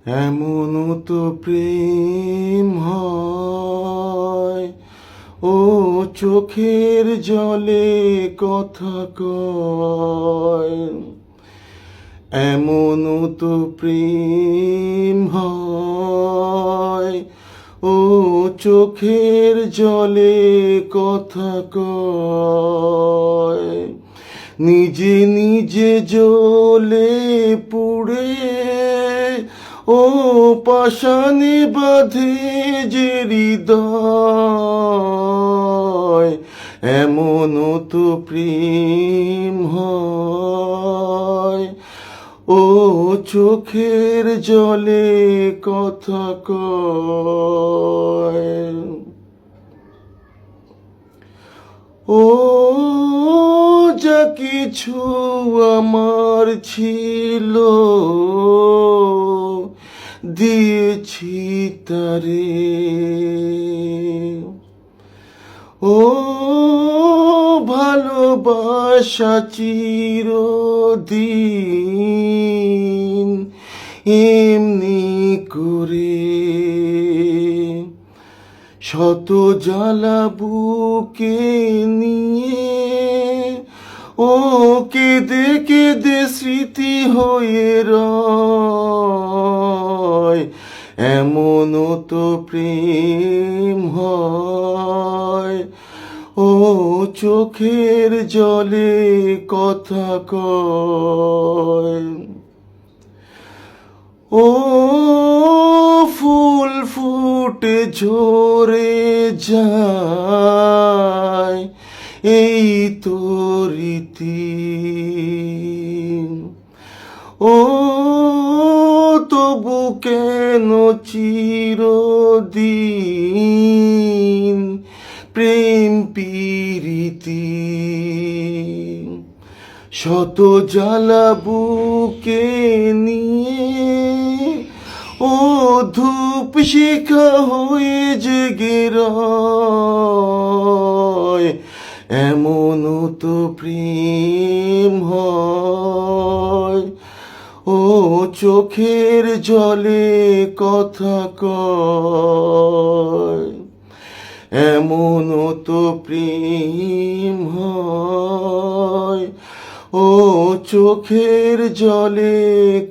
এমনও তো প্রেম হয়, ও চোখের জলে কথা কয়। এমনও তো প্রেম হয়, ও চোখের জলে কথা কয়। নিজে নিজে জ্বলে পুড়ে ও পাষাণে বাঁধে যে হৃদয়। এমনও তো প্রেম হয়, ও চোখের জলে কথা কয়। ও যা কিছু আমার ছিল দিয়েছি তারে, ও ভালোবাসা চিরদিন এমনি করে। শত জ্বালা বুকে নিয়ে ও কেঁদে কেঁদে স্মৃতি হয়ে রয়। এমনও তো প্রেম হয়, ও চোখের জলে কথা কয়। ও ফুল ফুটে ঝরে যায়, এই তো রীতি। ও তবু কেন চিরদিন প্রেম পীড়িতি। শত জ্বালা বুকে নিয়ে ও ধূপ শিখা হয়ে জেগে রয়। এমনও তো প্রেম হয়, ও চোখের জলে কথা কয়। এমনও তো প্রেম হয়, ও চোখের জলে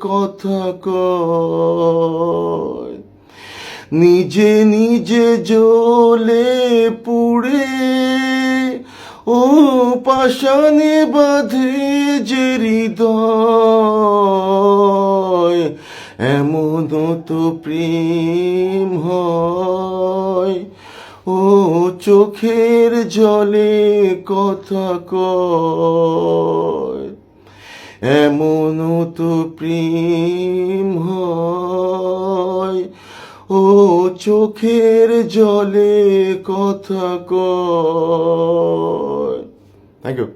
কথা কয়। নিজে নিজে জ্বলে পুড়ে ও পাষাণে বাঁধে যে হৃদয়। এমনও তো প্রেম হয়, ও চোখের জলে কথা কয়। এমনও তো প্রেম হয়, ও চোখের জলে কথা কয়। Thank you.